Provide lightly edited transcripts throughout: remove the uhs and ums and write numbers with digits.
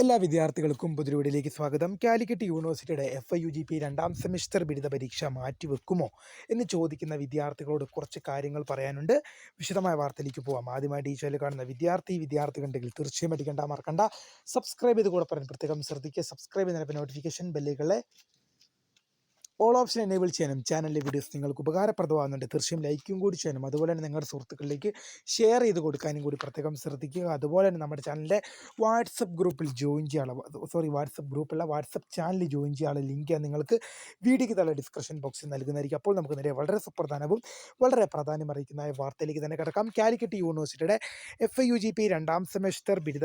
എല്ലാ വിദ്യാർത്ഥികൾക്കും പുതിയൊരുവിടിലേക്ക് സ്വാഗതം. കാലിക്കറ്റ് യൂണിവേഴ്സിറ്റിയുടെ FIUGP രണ്ടാം സെമിസ്റ്റർ ബിരുദ പരീക്ഷ മാറ്റിവെക്കുമോ എന്ന് ചോദിക്കുന്ന വിദ്യാർത്ഥികളോട് കുറച്ച് കാര്യങ്ങൾ പറയാനുണ്ട്. വിശദമായ വാർത്തയിലേക്ക് പോവാം. ആദ്യമായി ഈ ചാനൽ കാണുന്ന വിദ്യാർത്ഥികളുണ്ടെങ്കിൽ തീർച്ചയായും അടിക്കണ്ട മറക്കണ്ട സബ്സ്ക്രൈബ് ചെയ്ത് കൂടെ പറയാൻ പ്രത്യേകം ശ്രദ്ധിക്കുക. സബ്സ്ക്രൈബ് ചെയ്യുന്ന നോട്ടിഫിക്കേഷൻ ബെല്ലുകളെ ഓൾ ഓപ്ഷൻ എനേബിൾ ചെയ്യാനും ചാനലിലെ വീഡിയോസ് നിങ്ങൾക്ക് ഉപകാരപ്രദമാകുന്നുണ്ട്. തീർച്ചയായും ലൈക്കും കൂടി ചെയ്യാനും അതുപോലെ തന്നെ നിങ്ങളുടെ സുഹൃത്തുക്കളിലേക്ക് ഷെയർ ചെയ്ത് കൊടുക്കാനും കൂടി പ്രത്യേകം ശ്രദ്ധിക്കുക. അതുപോലെ തന്നെ നമ്മുടെ ചാനലിൻ്റെ വാട്സപ്പ് ഗ്രൂപ്പിൽ ജോയിൻ ചെയ്യാനുള്ള വാട്സപ്പ് ചാനലിൽ ജോയിൻ ചെയ്യാനുള്ള ലിങ്ക് നിങ്ങൾക്ക് വീഡിയോയ്ക്ക് തല ഡിസ്ക്രിപ്ഷൻ ബോക്സിൽ നൽകുന്നതായിരിക്കും. അപ്പോൾ നമുക്ക് നേരെ വളരെ സുപ്രധാനവും വളരെ പ്രാധാന്യം അറിയിക്കുന്ന വാർത്തയിലേക്ക് തന്നെ കിടക്കാം. കാലിക്കറ്റ് യൂണിവേഴ്സിറ്റിയുടെ FIUGP രണ്ടാം സെമിസ്റ്റർ ബിരുദ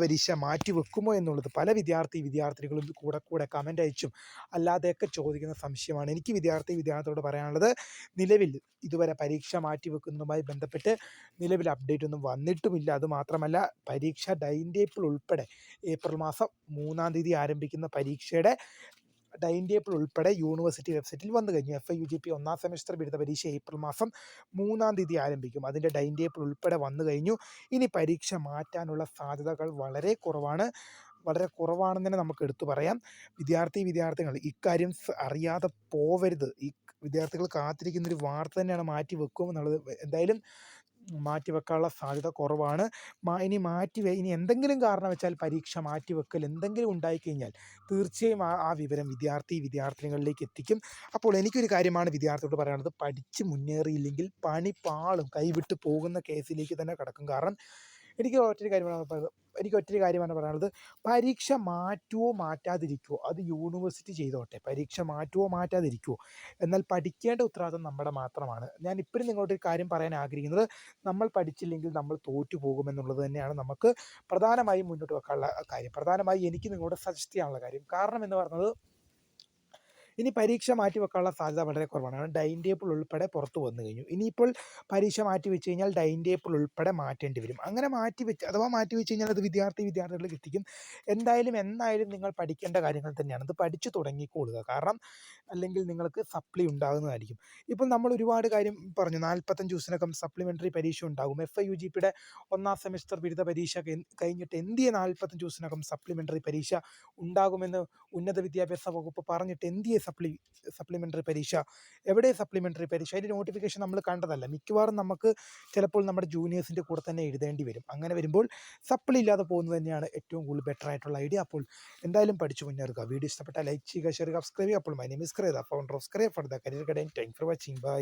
പരീക്ഷ മാറ്റിവെക്കുമോ എന്നുള്ളത് പല വിദ്യാർത്ഥികളും കൂടെ കമൻ്റ് അയച്ചും അല്ലാതെയൊക്കെ ചോദിക്കുന്ന സംശയമാണ്. എനിക്ക് വിദ്യാർത്ഥികളോട് പറയാനുള്ളത്, നിലവിൽ ഇതുവരെ പരീക്ഷ മാറ്റിവെക്കുന്നതുമായി ബന്ധപ്പെട്ട് നിലവിൽ അപ്ഡേറ്റ് ഒന്നും വന്നിട്ടുമില്ല. അതുമാത്രമല്ല, പരീക്ഷ ടൈം ടേബിൾ ഉൾപ്പെടെ ഏപ്രിൽ മാസം 3-ാം തീയതി ആരംഭിക്കുന്ന പരീക്ഷയുടെ ടൈം ടേബിൾ ഉൾപ്പെടെ യൂണിവേഴ്സിറ്റി വെബ്സൈറ്റിൽ വന്നു കഴിഞ്ഞു. FIUGP ഒന്നാം സെമിസ്റ്റർ ബിരുദ പരീക്ഷ ഏപ്രിൽ മാസം 3-ാം തീയതി ആരംഭിക്കും. അതിൻ്റെ ടൈം ടേബിൾ ഉൾപ്പെടെ വന്നു കഴിഞ്ഞു. ഇനി പരീക്ഷ മാറ്റാനുള്ള സാധ്യതകൾ വളരെ കുറവാണെന്ന് തന്നെ നമുക്ക് എടുത്തു പറയാം. വിദ്യാർത്ഥികൾ ഇക്കാര്യം അറിയാതെ പോവരുത്. ഈ വിദ്യാർത്ഥികൾ കാത്തിരിക്കുന്നൊരു വാർത്ത തന്നെയാണ് മാറ്റിവെക്കുമെന്നുള്ളത്. എന്തായാലും മാറ്റിവെക്കാനുള്ള സാധ്യത കുറവാണ്. ഇനി എന്തെങ്കിലും കാരണം വെച്ചാൽ പരീക്ഷ മാറ്റിവെക്കൽ എന്തെങ്കിലും ഉണ്ടായിക്കഴിഞ്ഞാൽ തീർച്ചയായും ആ വിവരം വിദ്യാർത്ഥിനികളിലേക്ക് എത്തിക്കും. അപ്പോൾ എനിക്കൊരു കാര്യമാണ് വിദ്യാർത്ഥിയോട് പറയാനുള്ളത്, പഠിച്ച് മുന്നേറിയില്ലെങ്കിൽ പണി പാളും, കൈവിട്ട് പോകുന്ന കേസിലേക്ക് തന്നെ കിടക്കും. കാരണം എനിക്ക് ഒറ്റൊരു കാര്യമാണ് പറയാനുള്ളത്, പരീക്ഷ മാറ്റുമോ മാറ്റാതിരിക്കുമോ അത് യൂണിവേഴ്സിറ്റി ചെയ്തോട്ടെ. പരീക്ഷ മാറ്റുമോ മാറ്റാതിരിക്കുമോ, എന്നാൽ പഠിക്കേണ്ട ഉത്തരവാദിത്വം നമ്മുടെ മാത്രമാണ്. ഞാൻ ഇപ്പോഴും നിങ്ങളോടൊരു കാര്യം പറയാൻ ആഗ്രഹിക്കുന്നത്, നമ്മൾ പഠിച്ചില്ലെങ്കിൽ നമ്മൾ തോറ്റു പോകുമെന്നുള്ളത് തന്നെയാണ് നമുക്ക് പ്രധാനമായും മുന്നോട്ട് വെക്കാനുള്ള കാര്യം. പ്രധാനമായി എനിക്ക് നിങ്ങളോട് സജസ്റ്റ് ചെയ്യാനുള്ള കാര്യം. കാരണം എന്ന് പറയുന്നത്, ഇനി പരീക്ഷ മാറ്റിവെക്കാനുള്ള സാധ്യത വളരെ കുറവാണ്. കാരണം ടൈം ടേബിൾ ഉൾപ്പെടെ പുറത്തു വന്നു കഴിഞ്ഞു. ഇനിയിപ്പോൾ പരീക്ഷ മാറ്റിവെച്ച് കഴിഞ്ഞാൽ ടൈം ടേബിൾ ഉൾപ്പെടെ മാറ്റേണ്ടി വരും. അങ്ങനെ മാറ്റിവെച്ച് കഴിഞ്ഞാൽ അത് വിദ്യാർത്ഥികളിലേക്ക് എത്തിക്കും. എന്നായാലും നിങ്ങൾ പഠിക്കേണ്ട കാര്യങ്ങൾ തന്നെയാണ്. അത് പഠിച്ചു തുടങ്ങിക്കൊള്ളുക. കാരണം അല്ലെങ്കിൽ നിങ്ങൾക്ക് സപ്ലി ഉണ്ടാകുന്നതായിരിക്കും. ഇപ്പോൾ നമ്മൾ ഒരുപാട് കാര്യം പറഞ്ഞു. 45 ദിവസത്തിനകം സപ്ലിമെൻ്ററി പരീക്ഷ ഉണ്ടാകും. FIUGPയുടെ ഒന്നാം സെമിസ്റ്റർ ബിരുദ പരീക്ഷ കഴിഞ്ഞിട്ട് 45 ദിവസത്തിനകം സപ്ലിമെൻ്ററി പരീക്ഷ ഉണ്ടാകുമെന്ന് ഉന്നത വിദ്യാഭ്യാസ വകുപ്പ് പറഞ്ഞിട്ട് സപ്ലിമെൻ്ററി പരീക്ഷ എവിടെ? സപ്ലിമെൻ്ററി പരീക്ഷ അതിൻ്റെ നോട്ടിഫിക്കേഷൻ നമ്മൾ കണ്ടതല്ല. മിക്കവാറും നമുക്ക് ചിലപ്പോൾ നമ്മുടെ ജൂനിയേഴ്സിൻ്റെ കൂടെ തന്നെ എഴുതേണ്ടി വരും. അങ്ങനെ വരുമ്പോൾ സപ്ലി ഇല്ലാതെ പോകുന്നത് തന്നെയാണ് ഏറ്റവും കൂടുതൽ ബെറ്റർ ആയിട്ടുള്ള ഐഡിയ. അപ്പോൾ എന്തായാലും പഠിച്ചു മുന്നേറുക. വീഡിയോ ഇഷ്ടപ്പെട്ടാൽ ലൈക്ക് ചെയ്യുക, ഷെയർ ചെയ്യുക, സബ്സ്ക്രൈബ് ചെയ്യുക. അപ്പോൾ മൈ നെയിം ഈസ് ക്രേദ, ഫൗണ്ടർ ഓഫ് സ്ക്രേ for the career guidance. Thanks for watching. By.